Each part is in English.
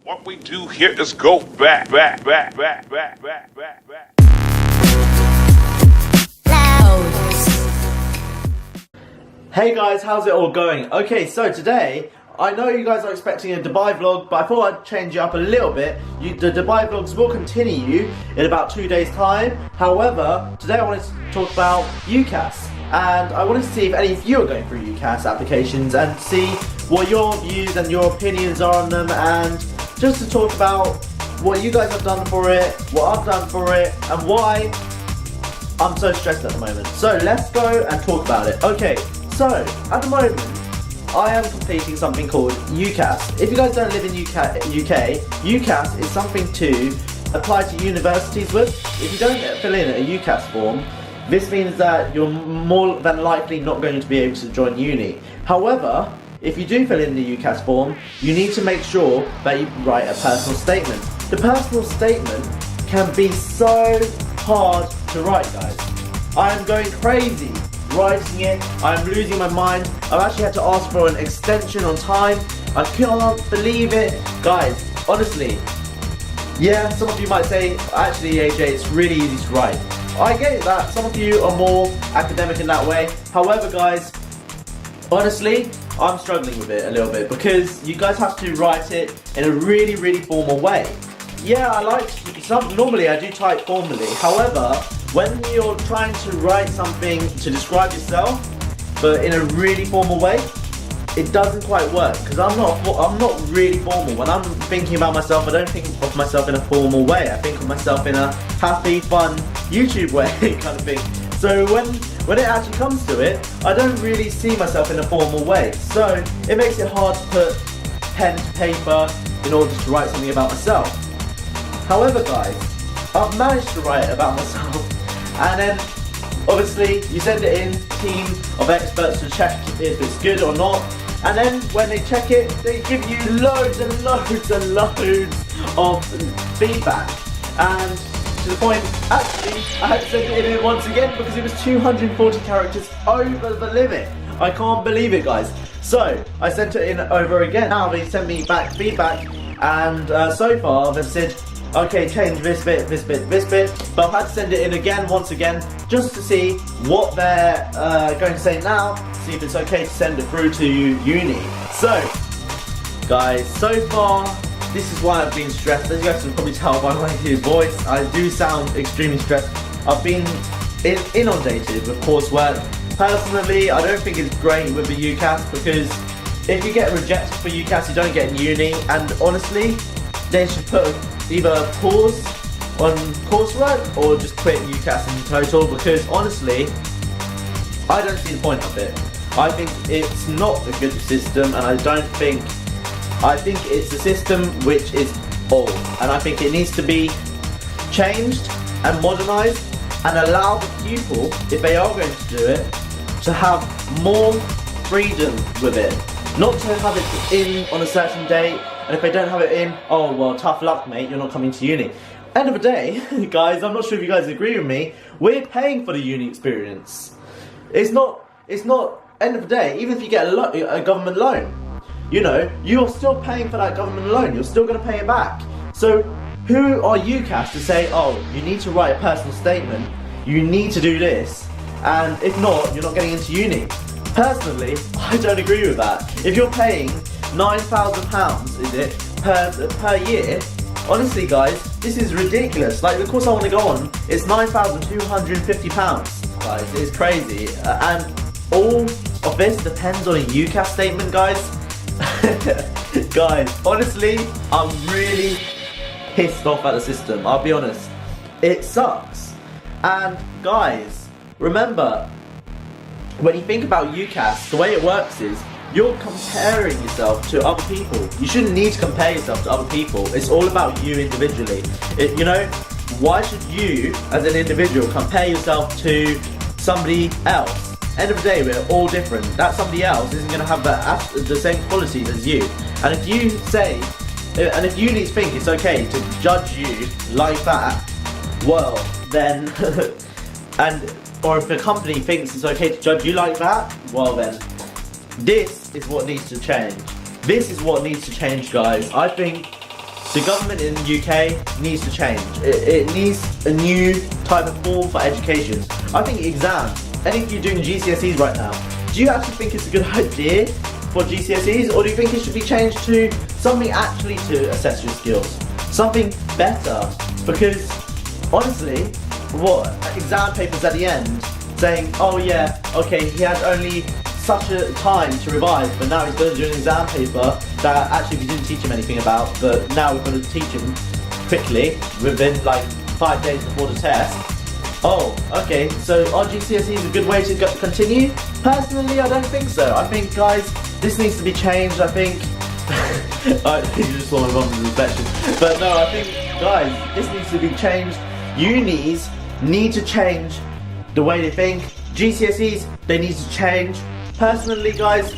What we do here is go back. Hey guys, how's it all going? Okay, so today, I know you guys are expecting a Dubai vlog, but I thought I'd change it up a little bit. The Dubai vlogs will continue in about 2 days' time. However, today I wanted to talk about UCAS. And I wanted to see if any of you are going through UCAS applications and see what your views and your opinions are on them, and just to talk about what you guys have done for it, what I've done for it, and why I'm so stressed at the moment. So let's go and talk about it. Okay, so at the moment I am completing something called UCAS. If you guys don't live in UK, UCAS is something to apply to universities with. If you don't fill in a UCAS form, this means that you're more than likely not going to be able to join uni. However, if you do fill in the UCAS form, you need to make sure that you write a personal statement. The personal statement can be so hard to write, guys. I am going crazy writing it. I'm losing my mind. I've actually had to ask for an extension on time. I cannot believe it. Guys, honestly, yeah, some of you might say, actually AJ, it's really easy to write. I get that some of you are more academic in that way. However, guys, honestly, I'm struggling with it a little bit because you guys have to write it in a really formal way. Yeah, normally I do type formally. However, when you're trying to write something to describe yourself, but in a really formal way, it doesn't quite work because I'm not really formal. When I'm thinking about myself, I don't think of myself in a formal way. I think of myself in a happy, fun YouTube way kind of thing. So when it actually comes to it, I don't really see myself in a formal way. So it makes it hard to put pen to paper in order to write something about myself. However, guys, I've managed to write about myself, and then obviously you send it in, team of experts to check if it's good or not. And then when they check it, they give you loads and loads and loads of feedback. And to the point, actually, I had to send it in once again because it was 240 characters over the limit. I can't believe it, guys. So I sent it in over again. Now they sent me back feedback, and so far they've said, okay, change this bit, this bit, this bit. But I've had to send it in again, once again, just to see what they're going to say now, see if it's okay to send it through to uni. So, guys, so far, this is why I've been stressed. As you guys can probably tell by my voice, I do sound extremely stressed. I've been inundated with coursework. Personally, I don't think it's great with the UCAS because if you get rejected for UCAS, you don't get in uni. And honestly, they should put either a pause on coursework or just quit UCAS in total, because honestly, I don't see the point of it. I think it's not a good system, and I think it's a system which is old, and I think it needs to be changed and modernised and allow the pupil, if they are going to do it, to have more freedom with it. Not to have it in on a certain date, and if they don't have it in, oh well, tough luck mate, you're not coming to uni. End of the day, guys, I'm not sure if you guys agree with me, we're paying for the uni experience. It's not, end of the day, even if you get a government loan, you know, you're still paying for that government loan, you're still going to pay it back. So who are UCAS to say, oh, you need to write a personal statement, you need to do this, and if not, you're not getting into uni? Personally, I don't agree with that. If you're paying £9,000, is it, per year, honestly guys, this is ridiculous. Like the course I want to go on, it's £9,250. Guys, it's crazy. And all of this depends on a UCAS statement, guys. Guys, honestly, I'm really pissed off at the system, I'll be honest. It sucks. And guys, remember, when you think about UCAS, the way it works is you're comparing yourself to other people. You shouldn't need to compare yourself to other people. It's all about you individually. You know, why should you, as an individual, compare yourself to somebody else? End of the day, we're all different. That somebody else isn't going to have the same qualities as you. And if you say, and if you need to think it's okay to judge you like that, well, then, or if a company thinks it's okay to judge you like that, well then, this is what needs to change. This is what needs to change, guys. I think the government in the UK needs to change. It needs a new type of form for education. I think exams, and if you're doing GCSEs right now, do you actually think it's a good idea for GCSEs, or do you think it should be changed to something actually to assess your skills? Something better, because honestly, what exam papers at the end saying, oh yeah, okay, he had only such a time to revise, but now he's going to do an exam paper that actually we didn't teach him anything about, but now we're going to teach him quickly within like 5 days before the test. Oh, okay, so are GCSEs a good way to continue? Personally, I don't think so. I think, guys, this needs to be changed. I think you just saw my mum's reflection. But no, I think, guys, this needs to be changed. Unis need to change the way they think. GCSEs, they need to change. Personally, guys,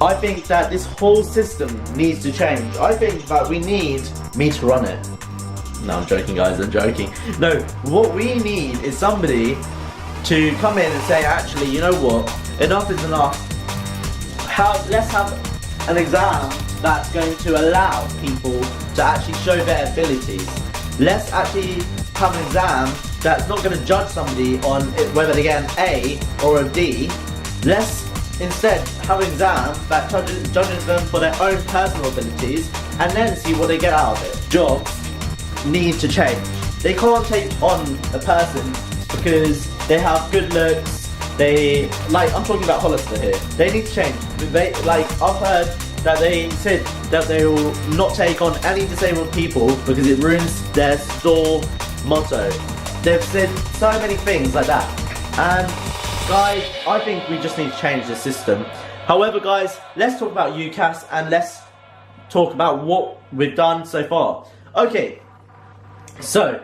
I think that this whole system needs to change. I think that we need me to run it. No, I'm joking, guys, I'm joking. No, what we need is somebody to come in and say, actually, you know what, enough is enough. Let's have an exam that's going to allow people to actually show their abilities. Let's actually have an exam that's not going to judge somebody on whether they get an A or a D. Let's instead have an exam that judges them for their own personal abilities, and then see what they get out of it. Jobs need to change. They can't take on a person because they have good looks. I'm talking about Hollister here. They need to change. I've heard that they said that they will not take on any disabled people because it ruins their store motto. They've said so many things like that. And guys, I think we just need to change the system. However, guys, let's talk about UCAS and let's talk about what we've done so far. Okay, so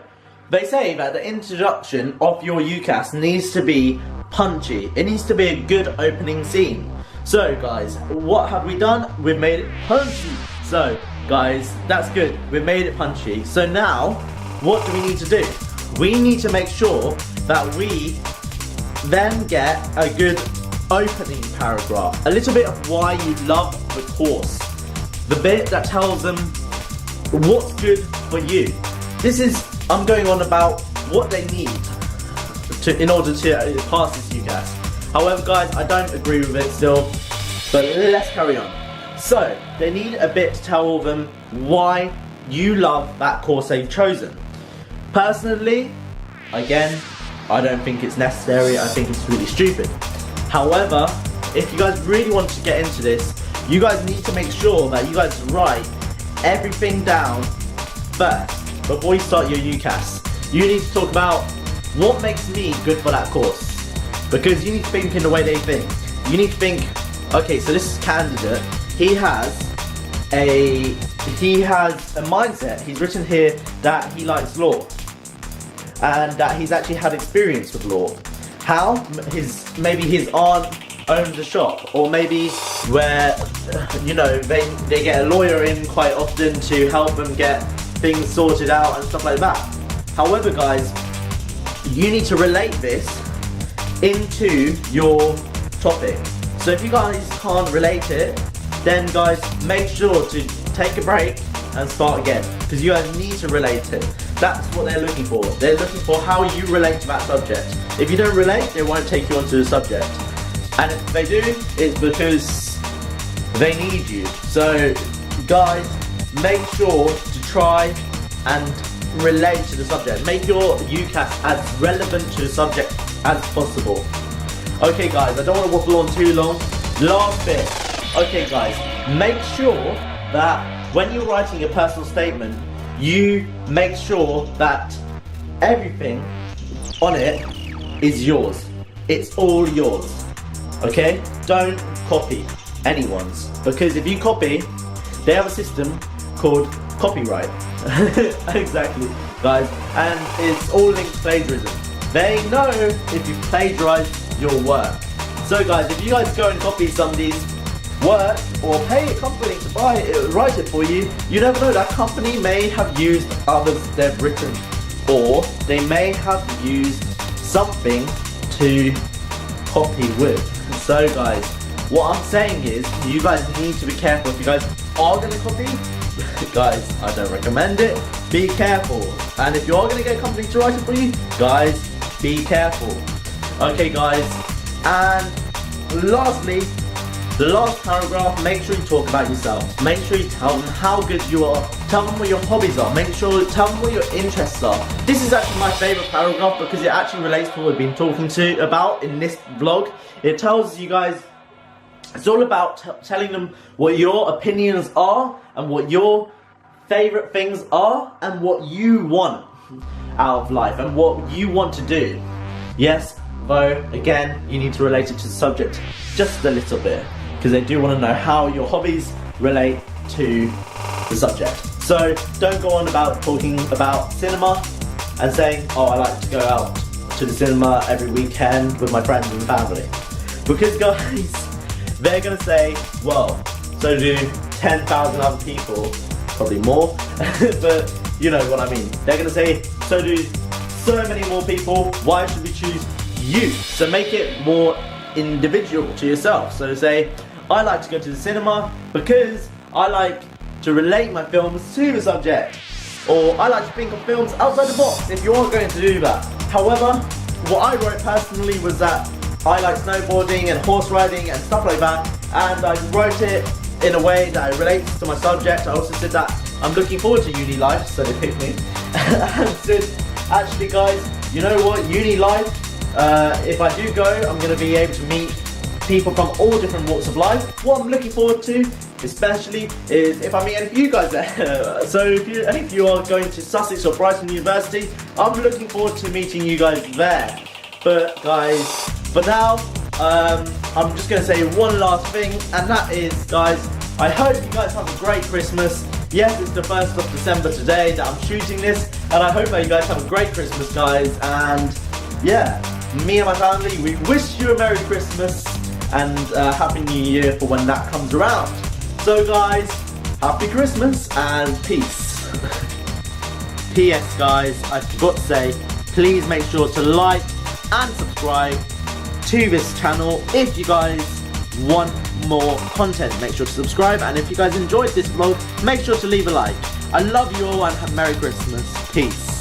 they say that the introduction of your UCAS needs to be punchy. It needs to be a good opening scene. So guys, what have we done? We've made it punchy. So guys, that's good. We've made it punchy. So now, what do we need to do? We need to make sure that we then get a good opening paragraph. A little bit of why you love the course. The bit that tells them what's good for you. I'm going on about what they need in order to pass this UCAS. However, guys, I don't agree with it still, but let's carry on. So, they need a bit to tell them why you love that course they've chosen. Personally, again, I don't think it's necessary. I think it's really stupid. However, if you guys really want to get into this, you guys need to make sure that you guys write everything down first before you start your UCAS. You need to talk about what makes me good for that course, because you need to think in the way they think. You need to think, okay, so this candidate, he has a mindset. He's written here that he likes law and that he's actually had experience with law. How? Maybe his aunt owns a shop, or maybe where, you know, they get a lawyer in quite often to help them get things sorted out and stuff like that. However, guys, you need to relate this into your topic. So if you guys can't relate it, then guys, make sure to take a break and start again, because you guys need to relate it. That's what they're looking for. They're looking for how you relate to that subject. If you don't relate, they won't take you onto the subject. And if they do, it's because they need you. So guys, make sure to try and relate to the subject. Make your UCAS as relevant to the subject as possible. Okay guys, I don't want to waffle on too long. Last bit. Okay guys, make sure that when you're writing a personal statement, you make sure that everything on it is yours. It's all yours. Okay? Don't copy anyone's, because if you copy, they have a system called copyright. Exactly, guys, and it's all linked to plagiarism. They know if you plagiarize your work. So guys, if you guys go and copy somebody's work or pay a company to buy it, write it for you, you never know, that company may have used others they've written, or they may have used something to copy with. So guys, what I'm saying is, you guys need to be careful. If you guys are going to copy, guys, I don't recommend it. Be careful. And if you are going to get a company to write it for you, guys, be careful. Okay guys, and lastly, the last paragraph, make sure you talk about yourself. Make sure you tell them how good you are. Tell them what your hobbies are. Tell them what your interests are. This is actually my favourite paragraph because it actually relates to what we've been talking about in this vlog. It tells you guys, it's all about telling them what your opinions are and what your favourite things are and what you want out of life and what you want to do. Yes, though, again, you need to relate it to the subject just a little bit because they do want to know how your hobbies relate to the subject. So don't go on about talking about cinema and saying, oh, I like to go out to the cinema every weekend with my friends and family. Because guys, they're going to say, well, so do 10,000 other people, probably more, but you know what I mean. They're going to say, so do so many more people, why should we choose you? So make it more individual to yourself. So say, I like to go to the cinema because I like to relate my films to the subject. Or I like to think of films outside the box, if you are going to do that. However, what I wrote personally was that I like snowboarding and horse riding and stuff like that, and I wrote it in a way that relates to my subject. I also said that I'm looking forward to uni life, so they picked me. And said, actually guys, you know what, uni life, if I do go, I'm going to be able to meet people from all different walks of life. What I'm looking forward to, especially, is if I meet any of you guys there. So if any of you are going to Sussex or Brighton University, I'm looking forward to meeting you guys there. But guys, for now, I'm just going to say one last thing, and that is, guys, I hope you guys have a great Christmas. Yes, it's the 1st of December today that I'm shooting this, and I hope that you guys have a great Christmas, guys. And yeah, me and my family, we wish you a Merry Christmas and Happy New Year for when that comes around. So guys, Happy Christmas and peace. P.S. guys, I forgot to say, please make sure to like and subscribe to this channel if you guys want more content. Make sure to subscribe, and if you guys enjoyed this vlog, make sure to leave a like. I love you all and have Merry Christmas. Peace.